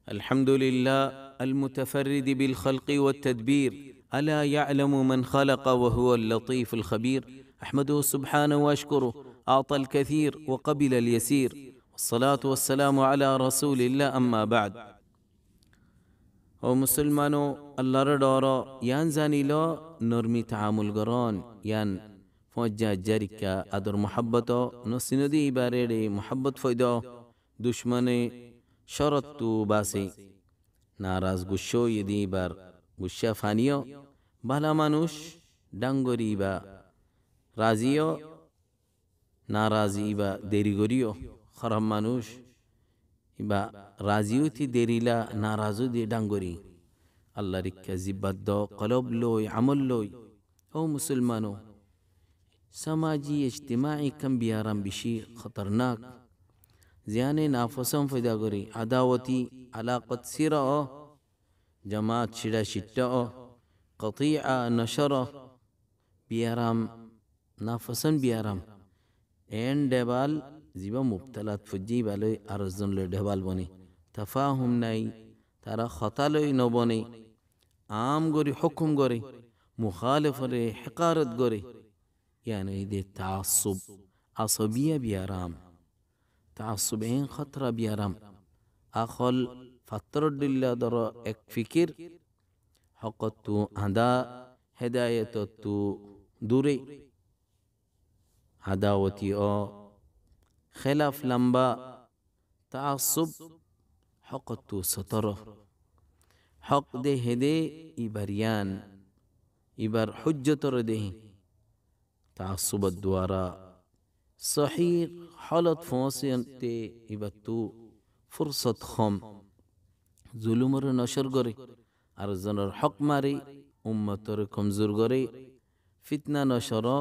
الحمد لله المتفرد بالخلق والتدبير، ألا يعلم من خلق وهو اللطيف الخبير. أحمده سبحانه وأشكره، أعطى الكثير وقبل اليسير، والصلاة والسلام على رسول الله. أما بعد. او مسلمانو الله ردارا يان زانيلا نرمي تعامل قران يان فوجا جاركا أدر محبتا نسينو دي باريري محبت فيدا دشمن شرطو باسي ناراز گوشو يدي بار گوشا فانيو بالا مانوش ডাঙ্গরি বা রাজিও নারাজি বা দেরি করিও খারাপ মানুষ বা রাজিও তি দেরিলা নারাজু দি ডাঙ্গরি আল্লাহ রিক্কা জিব্বাদ কলব লই আমল লই। ও মুসলমানো समाजी इज्तिमाई कम बियाराम बिशी खतरनाक ज़ियाने नाफसम फैदा करी अदावती अलाक़त सिरा जमात शिड़ा शिट्टा क़तीआ नशरा बियाराम नाफसन बियाराम एन डेबाल जिबा मुब्तलात फुजी बाले अरज़न ले डेबाल बने तफाहुम नाई तारा खता लोई न बने आम गोरी हुक्म गोरे मुखालिफ रे हिकारत गोरे يعني دي تعصب عصبية بيارام تعصبين خطرة بيارام أخل فترد الله درا اك فكر حقتو هدا هدايتو دوري عداوتي خلاف لمبا تعصب حقتو ستره حق دي هدي إبريان إبر حجة رده تعصب الدوارا صحيح حالت فوسينتي يبتو فرصة خم ظلمر نشر غري أرزنر حق ماري أمتر كمزور غري فتنة نشرا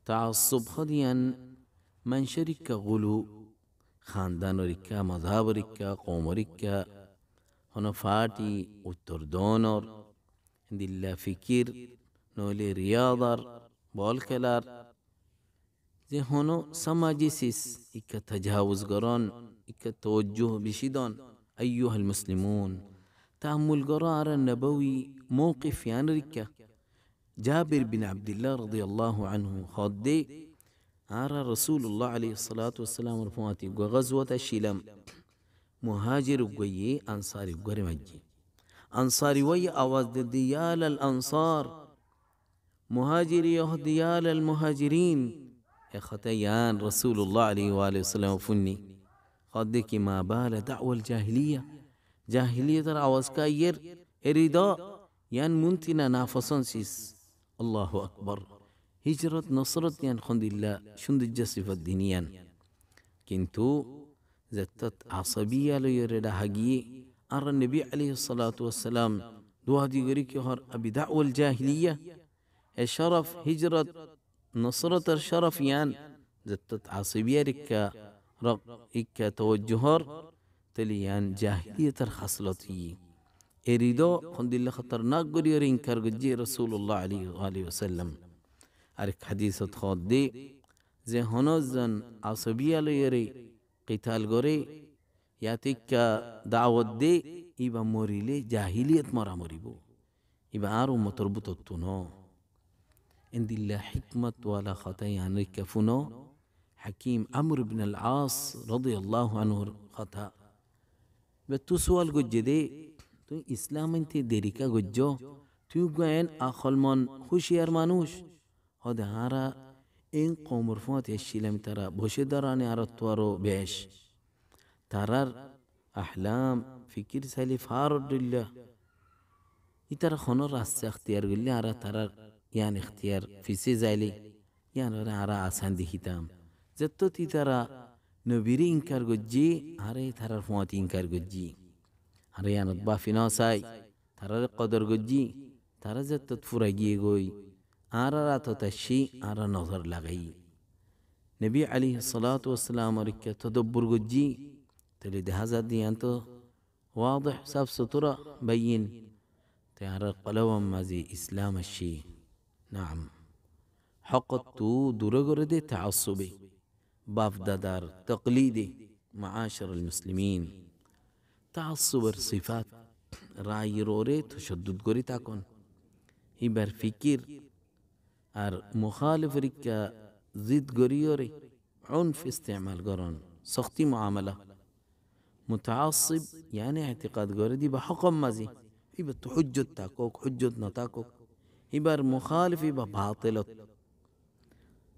تعصب خديان من شرك غلو خاندان ركا مذهب ركا قوم ركا هنا فاتي وتردونر دي الله فكير نولي رياضر بول كلار زي هونو سماجيسيس إكا تجاوز قران إكا توجه بشدان. أيها المسلمون تأمل قرار النبوي موقف يانركا جابر بن عبد الله رضي الله عنه خدي أرى رسول الله عليه الصلاة والسلام رفواتي غزوة الشلم مهاجر قوي أنصاري قري مجي أنصاري وي أواز ديال الأنصار مهاجري يهديال المهاجرين اختيان رسول الله عليه وآله وسلم فني خدك ما بال دعوة الجاهلية جاهلية العوز كاير إريدا يان منتنا نافسان سيس الله أكبر هجرة نصرت يان خند الله شند الجسف الدينيان كنتو زتت عصبية ليرد حقي أرى النبي عليه الصلاة والسلام دوادي غريك يهر أبي دعوة الجاهلية الشرف هجرة نصرة الشرف يان زتت عصبية ركا رق إكا توجهر تليان جاهلية الخصلتي إريدو خند الله خطرناك قرير إنكار قجي رسول الله عليه وآله وسلم أرك حديثة خود دي زي هنوزن عصبية ليري قتال قري ياتيك دعوة دي إبا موريلي جاهلية مرا مريبو إبا آرو متربطتنو عند الله حكمة ولا خطايا عنك فنو حكيم عمرو بن العاص رضي الله عنه خطا بتو سوال جدي تو إسلام انت ديريكا ججو تو قوين آخل من خوشيار مانوش هذا هارا إن قوم رفوات الشيلم ترى بوشي دراني على الطوارو بيش ترار أحلام فكر سالي فارد الله يترى خنور راس اختيار قل لي على ترار يعني اختيار في سيزالي يعني رأى عسان دي هتام زتو تي ترى نبيري انكار جي هاري ترى رفواتي انكار جي هاري يعني نطبع في ناساي ترى قدر جي ترى زتو تفرجي جوي هارا راتو تشي هارا نظر لغي نبي عليه الصلاة والسلام ركا تدبر جي تلي ده هذا دي انتو واضح ساب سطرة بين تيارا قلوة ما زي إسلام الشي نعم حقتو درغردي تعصبي بافدادار تقليدي معاشر المسلمين তাআসসুবের সিফাত রায়ের ওরে তশদ্দুদ করি তাকন ইবার ফিকির আর মুখালিফরিকা জিদ গরিয়রে উনফ ইস্তেমাল করন সখতি মুআমালা মুতাআসসিব يعني اعتقاد করে দিবা হুকম মাজি ইবার তো হুজ্জত তাকক হুজ্জত না তাকক ইবার মুখালিফ ইবা বাতিলত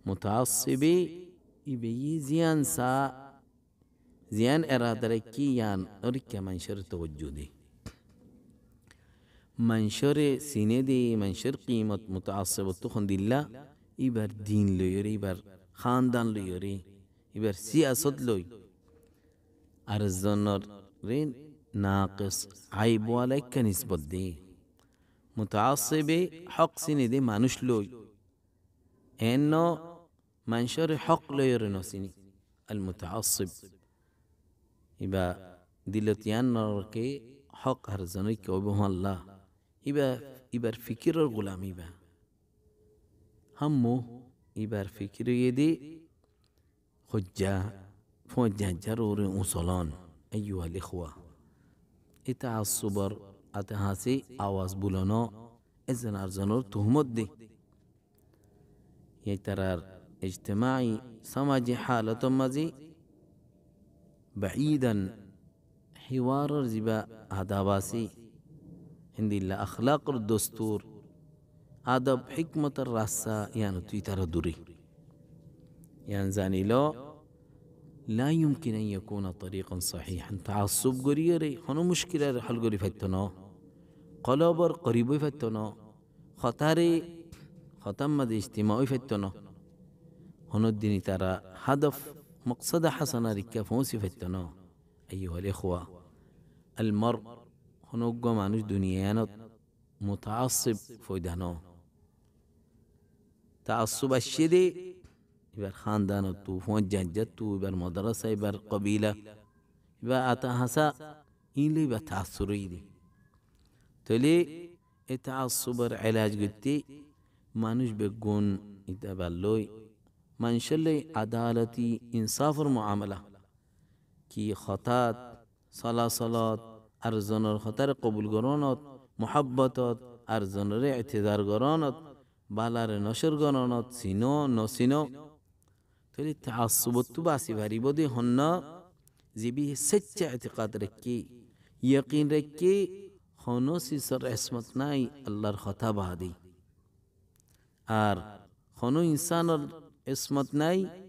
মুতাআসসিবি ইবে জিয়ান সা জিয়ান এরাদারে কি ইয়ান অরিকা মানশর তওজ্জুদি মানশরে সিনে দে মানশর কিমত মুতাআসসিব তখন দিল্লা ইবার দিন লইরে ইবার খানদান লইরে ইবার সিয়াসত লই আর জনর রেন নাকিস আইব ওয়ালাইকা নিসবত দে মুতাআসসিবে হক সিনে দে মানুষ লই এন্ন মানশরে হক লইরে নসিনি আল মুতাআসসিব ইবা দিলতিয়ান নরকে হক আর জনই কবহ আল্লাহ ইবার ফিকিরর গোলাম ইবা হাম্মু ইবার ফিকির ইদি খুজ্জা ফজ্জা জারুর উসলান আইয়ুহা আল-ইখওয়া ইতাআসসুবর আতাহাসি আওয়াজ বুলানো এজন আর জনর তুহমত দে ইতারার ইজতিমাই সমাজি হালত মাজি بعيدا حوار زبا آداباسي هندي لا أخلاق الدستور آداب حكمة الراسة يعني تويتر دوري يعني زاني لا يمكن أن يكون طريقا صحيحا تعصب قريري هنا مشكلة حل قري فتنا قلابر قريب فتنا خطاري ختم مد اجتماعي فتنا هنا الدين ترى هدف مقصد حسنا ركا فوسي فتنا أيها الإخوة المرء هنوغو مانوش دنيانات متعصب فويدانو تعصب الشدي يبر خاندانتو فون جنجتو يبر مدرسة يبر قبيلة يبر أتاهسا إلي بتعصري دي تلي التعصب علاج قلتي مانوش بيقون يتبالوي منشل عدالتی انصاف المعاملة کی خطات صلاة ارزنر خطر قبول گرانات محبتات ارزنر اعتذار گرانات بالار نشر گرانات سینو نسینو تولی تعصبت تو باسی باری بودی هننا زیبی سچ اعتقاد رکی یقین رکی خانوسی سر اسمت نای اللہ خطا بادی خانو انسان اسمت ناي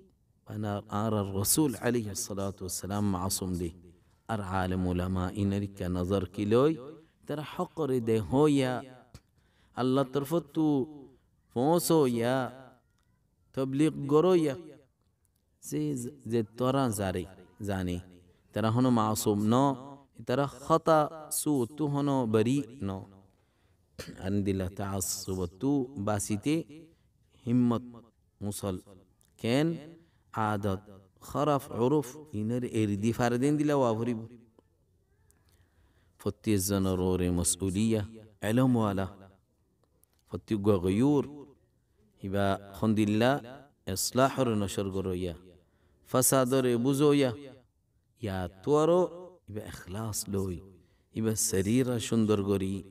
أنا أرى الرسول عليه الصلاة والسلام معصوم دي أر عالم علماء إنرك نظر كيلوي ترى حقر ده هو يا الله ترفتو فوسو يا تبلیغ گرو یا زي توران زاني ترى هنو معصوم نو ترى خطأ سو تو هنو بريء نو عند الله تعصب تو باسيتي همت مصل كان عادت خرف عرف ينر اردي فردين دي لو افريب فتي الزنرور مسؤولية علم ولا فتي غيور يبقى خند الله اصلاح نشر غرويا فساد بوزويا يا تورو يبقى اخلاص لوي يبقى سريرة شندر غري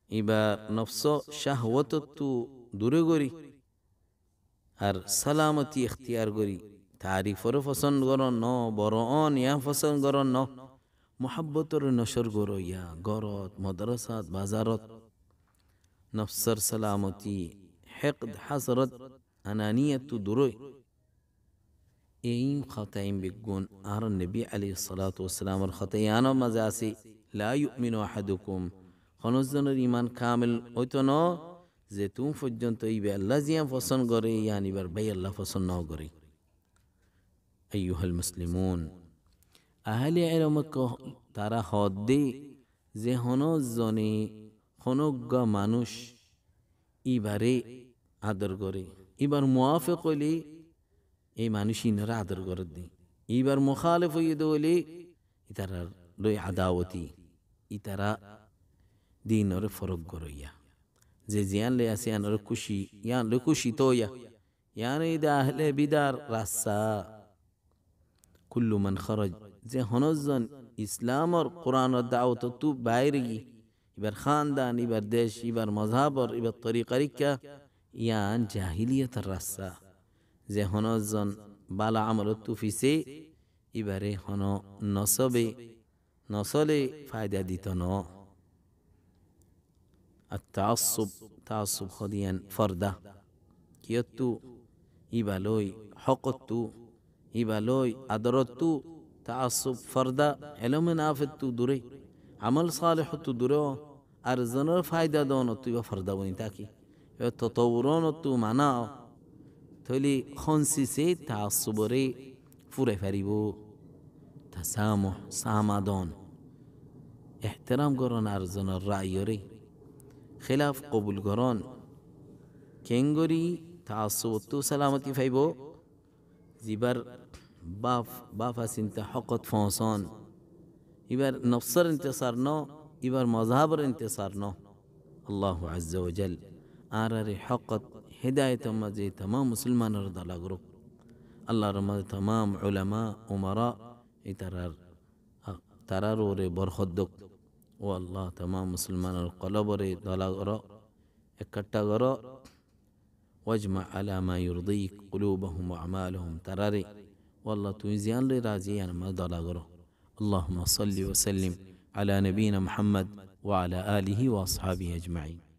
يبقى نفسه شهوته دور غري আর সালামতি ইখতিয়ার করি তারিফর পছন্দ করন ন বরন ইয়া পছন্দ করন ন মোহাব্বতর নশর করো ইয়া গরত মাদ্রাসাত বাজারত নফসর সালামতি হিকদ হাসরত আনানিয়ত দুরই এই খাতাইম বিগুন আর নবী আলাইহিস সালাতু ওয়াস সালামের খাতায়ানো মাজাসি লা ইউমিনু আহাদুকুম খনজনের ঈমান কামিল হইতো না যে তুমি পর্যন্ত ইবে আল্লাহ জিয়া পছন্দ করে ইয়ানি বার ভাই আল্লাহ পছন্দ নাও করে আইয়ুহাল মুসলিমুন আহলে ইলমক তারা হদ্দে যে হনজনে হনজ্ঞ মানুষ ইবারে আদর করে এবার মুয়াফিক হইলে এই মানুষ ইনারা আদর করে দেয় এবার মুখালিফ হইয়ে হইলে ইতারা লই আদাওয়াতি ইতারা দিনরে ফরক গরইয়া যে জিয়ান লে আসে আনর খুশি ইয়ান লে খুশি তোয়া يعني إذا أهل بدار رسا كل من خرج زي هنزن ইসলাম আর কোরআনের দাওয়াত তু বাইরে গি এবার খানদান এবার দেশ এবার মজাবর এবার তরিকারিকা ইয়ান জাহিলিয়তের রাস্তা যে হনজন বালা আমল তুফিসে এবারে হন নসলে ফায়দা দিত ন আর তাসুব হদিয়ান ফর্দা কিয়ত্তু ইবালই হকত্তু ইবালই আদরত্তু তাসুব ফর্দা এলমে নাফেত্তু দূরে আমল সালেহত্তু দূরে আর জনের ফায়দা দন তুই ফর্দা বনি তাকি ততৌরন তু মানাও থইলি খনসি সে তাসুবরে ফুরে ফেরিব তাসামুহ সামাদন এহতেরাম করন আর জনের রায়রে খেলাফ কবুল করন কেঙ্গরি তাসুবত্তু সালামতি ফাইব জিবার বাপ চিন্তা হকত ফসন এবার নফসর ইন্তেসার ন এবার মজাহবর ইন্তেসার ন আল্লাহ আজ্জা ওয়াজাল আর হকত হেদায়ত মাঝে তমাম মুসলমানের দলা গ্রুপ আল্লাহর মাঝে তমাম উলামা উমারা এই তারার ওরে বরখদ্দক ও আল্লাহ তমাম মুসলমানের কলবরে দলা গর একটা গর ওয়াজমা আলা মা ইউরদিক কুলুবহুম ওয়া আমালুহুম তারারে والله توزيان لي راجي أنا ما ضل اللهم صل وسلم على نبينا محمد وعلى آله وأصحابه أجمعين.